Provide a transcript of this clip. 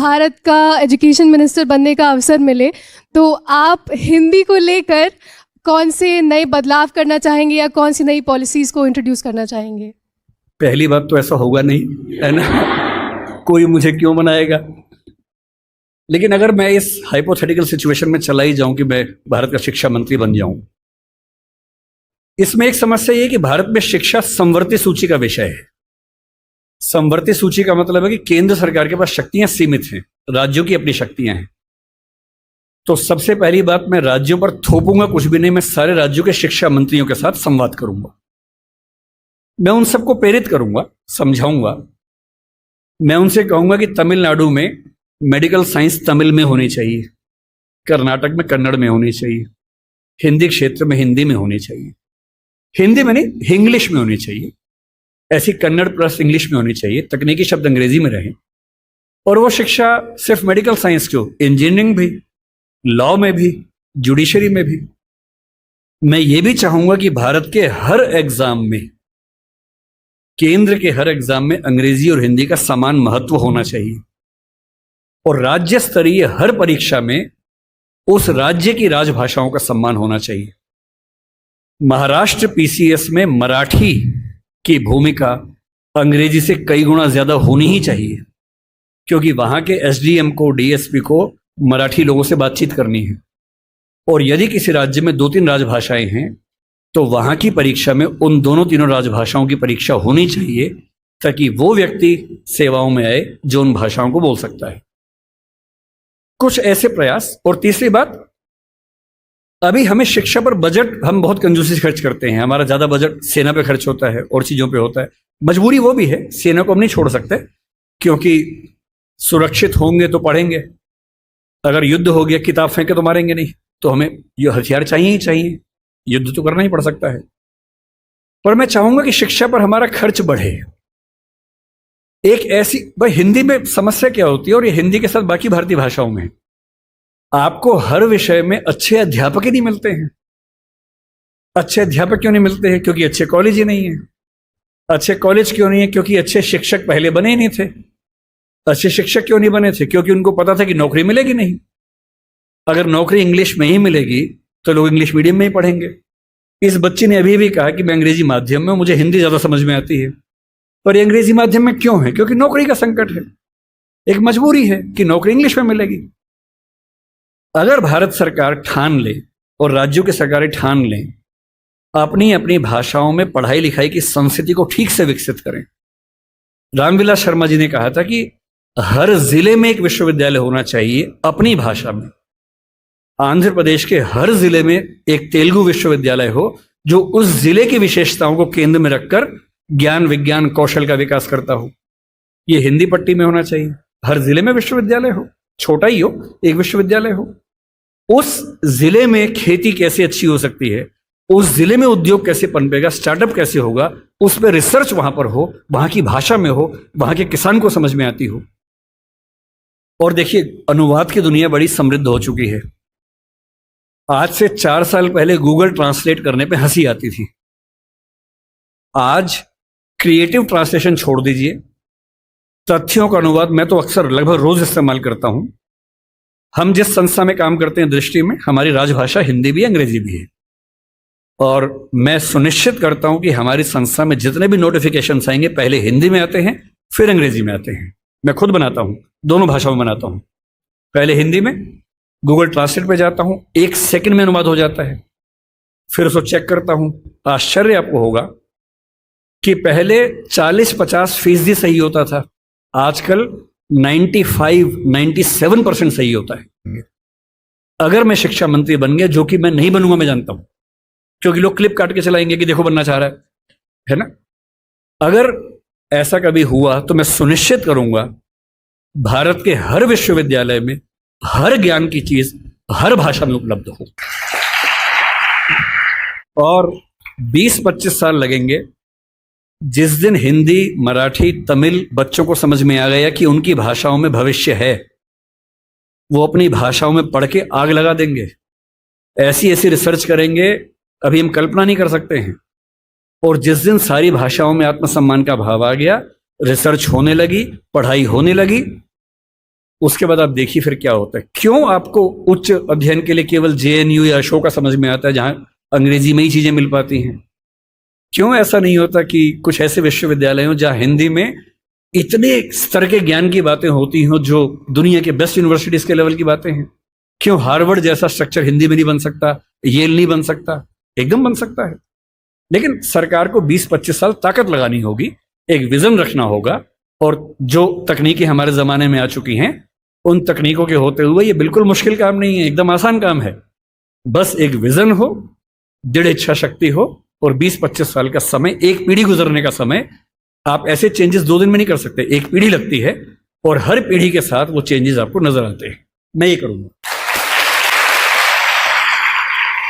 भारत का education minister बनने का अवसर मिले तो आप हिंदी को लेकर कौन से नए बदलाव करना चाहेंगे या कौन सी नई पॉलिसीज़ को इंट्रोड्यूस करना चाहेंगे? पहली बात तो ऐसा होगा नहीं, है ना। कोई मुझे क्यों बनाएगा। लेकिन अगर मैं इस हाइपोथेटिकल सिचुएशन में चला ही जाऊं कि मैं भारत का शिक्षा मंत्री बन जाऊं, इसमें एक समस्या ये है कि भारत में शिक्षा समवर्ती सूची का विषय है। समवर्ती सूची का मतलब है कि केंद्र सरकार के पास शक्तियां सीमित हैं, राज्यों की अपनी शक्तियां हैं। तो सबसे पहली बात, मैं राज्यों पर थोपूंगा कुछ भी नहीं, मैं सारे राज्यों के शिक्षा मंत्रियों के साथ संवाद करूंगा। मैं उन सबको प्रेरित करूंगा, समझाऊंगा। मैं उनसे कहूंगा कि तमिलनाडु में मेडिकल साइंस तमिल में होनी चाहिए, कर्नाटक में कन्नड़ में होनी चाहिए, हिंदी क्षेत्र में हिंदी में होनी चाहिए, हिंदी में नहीं इंग्लिश में होनी चाहिए, ऐसी कन्नड़ प्लस इंग्लिश में होनी चाहिए, तकनीकी शब्द अंग्रेजी में रहें। और वो शिक्षा सिर्फ मेडिकल साइंस क्यों, इंजीनियरिंग भी, लॉ में भी, जुडिशरी में भी। मैं ये भी चाहूंगा कि भारत के हर एग्जाम में, केंद्र के हर एग्जाम में अंग्रेजी और हिंदी का समान महत्व होना चाहिए। और राज्य स्तरीय हर परीक्षा में उस राज्य की राजभाषाओं का सम्मान होना चाहिए। महाराष्ट्र पीसीएस में मराठी की भूमिका अंग्रेजी से कई गुना ज्यादा होनी ही चाहिए, क्योंकि वहां के एसडीएम को, डीएसपी को मराठी लोगों से बातचीत करनी है। और यदि किसी राज्य में 2-3 राजभाषाएं हैं तो वहां की परीक्षा में उन दोनों तीनों राजभाषाओं की परीक्षा होनी चाहिए, ताकि वो व्यक्ति सेवाओं में आए जो उन भाषाओं को बोल सकता है। कुछ ऐसे प्रयास। और तीसरी बात, अभी हमें शिक्षा पर बजट हम बहुत कंजूसी से खर्च करते हैं। हमारा ज्यादा बजट सेना पे खर्च होता है और चीजों पे होता है। मजबूरी वो भी है, सेना को हम नहीं छोड़ सकते, क्योंकि सुरक्षित होंगे तो पढ़ेंगे। अगर युद्ध हो गया, किताब फेंके तो मारेंगे नहीं, तो हमें ये हथियार चाहिए ही चाहिए, युद्ध तो करना ही पड़ सकता है। पर मैं चाहूंगा कि शिक्षा पर हमारा खर्च बढ़े। एक ऐसी, भाई हिंदी में समस्या क्या होती है, और ये हिंदी के साथ बाकी भारतीय भाषाओं में, आपको हर विषय में अच्छे अध्यापक ही नहीं मिलते हैं। अच्छे अध्यापक क्यों नहीं मिलते हैं? क्योंकि अच्छे कॉलेज ही नहीं है। अच्छे कॉलेज क्यों नहीं है? क्योंकि अच्छे शिक्षक पहले बने ही नहीं थे। अच्छे शिक्षक क्यों नहीं बने थे? क्योंकि उनको पता था कि नौकरी मिलेगी नहीं। अगर नौकरी इंग्लिश में ही मिलेगी तो लोग इंग्लिश मीडियम में ही पढ़ेंगे। इस बच्ची ने अभी भी कहा कि मैं अंग्रेजी माध्यम में, मुझे हिंदी ज्यादा समझ में आती है। पर ये अंग्रेजी माध्यम में क्यों है? क्योंकि नौकरी का संकट है, एक मजबूरी है कि नौकरी इंग्लिश में मिलेगी। अगर भारत सरकार ठान ले और राज्यों की सरकारें ठान लें, अपनी अपनी भाषाओं में पढ़ाई लिखाई की संस्कृति को ठीक से विकसित करें। रामविलास शर्मा जी ने कहा था कि हर जिले में एक विश्वविद्यालय होना चाहिए अपनी भाषा में। आंध्र प्रदेश के हर जिले में एक तेलुगु विश्वविद्यालय हो, जो उस जिले की विशेषताओं को केंद्र में रखकर ज्ञान, विज्ञान, कौशल का विकास करता हो। ये हिंदी पट्टी में होना चाहिए। हर जिले में विश्वविद्यालय हो, छोटा ही हो, एक विश्वविद्यालय हो। उस जिले में खेती कैसे अच्छी हो सकती है, उस जिले में उद्योग कैसे पनपेगा, स्टार्टअप कैसे होगा, उस पर रिसर्च वहां पर हो, वहां की भाषा में हो, वहां के किसान को समझ में आती हो। और देखिए, अनुवाद की दुनिया बड़ी समृद्ध हो चुकी है। आज से 4 साल पहले गूगल ट्रांसलेट करने पे हंसी आती थी। आज क्रिएटिव ट्रांसलेशन छोड़ दीजिए, तथ्यों का अनुवाद मैं तो अक्सर लगभग रोज इस्तेमाल करता हूं। हम जिस संस्था में काम करते हैं, दृष्टि में हमारी राजभाषा हिंदी भी है, अंग्रेजी भी है। और मैं सुनिश्चित करता हूं कि हमारी संस्था में जितने भी नोटिफिकेशंस आएंगे, पहले हिंदी में आते हैं, फिर अंग्रेजी में आते हैं। मैं खुद बनाता हूं, दोनों भाषाओं में बनाता हूं। पहले हिंदी में, गूगल ट्रांसलेट पे जाता हूं, 1 सेकंड में अनुवाद हो जाता है। फिर उसको चेक करता हूं। आश्चर्य आपको होगा कि पहले 40-50% सही होता था, आजकल 95-97% सही होता है। अगर मैं शिक्षा मंत्री बन गया, जो कि मैं नहीं बनूंगा, मैं जानता हूं, क्योंकि लोग क्लिप काट के चलाएंगे कि देखो बनना चाह रहा है ना। अगर ऐसा कभी हुआ तो मैं सुनिश्चित करूंगा भारत के हर विश्वविद्यालय में हर ज्ञान की चीज हर भाषा में उपलब्ध हो। और 20-25 साल लगेंगे, जिस दिन हिंदी, मराठी, तमिल बच्चों को समझ में आ गया कि उनकी भाषाओं में भविष्य है, वो अपनी भाषाओं में पढ़ के आग लगा देंगे। ऐसी ऐसी रिसर्च करेंगे, अभी हम कल्पना नहीं कर सकते हैं। और जिस दिन सारी भाषाओं में आत्मसम्मान का भाव आ गया, रिसर्च होने लगी, पढ़ाई होने लगी, उसके बाद आप देखिए फिर क्या होता है। क्यों आपको उच्च अध्ययन के लिए केवल जेएनयू या अशोका समझ में आता है जहां अंग्रेजी में ही चीजें मिल पाती हैं? क्यों ऐसा नहीं होता कि कुछ ऐसे विश्वविद्यालय हो जहां हिंदी में इतने स्तर के ज्ञान की बातें होती हों जो दुनिया के बेस्ट यूनिवर्सिटीज के लेवल की बातें हैं? क्यों हार्वर्ड जैसा स्ट्रक्चर हिंदी में नहीं बन सकता, येल नहीं बन सकता? एकदम बन सकता है। लेकिन सरकार को 20-25 साल ताकत लगानी होगी, एक विजन रखना होगा, और जो तकनीकें हमारे जमाने में आ चुकी हैं उन तकनीकों के होते हुए ये बिल्कुल मुश्किल काम नहीं है, एकदम आसान काम है। बस एक विजन हो, दृढ़ इच्छा शक्ति हो, और 20-25 साल का समय, एक पीढ़ी गुजरने का समय। आप ऐसे चेंजेस 2 दिन में नहीं कर सकते, एक पीढ़ी लगती है, और हर पीढ़ी के साथ वो चेंजेस आपको नजर आते हैं। मैं ये करूंगा।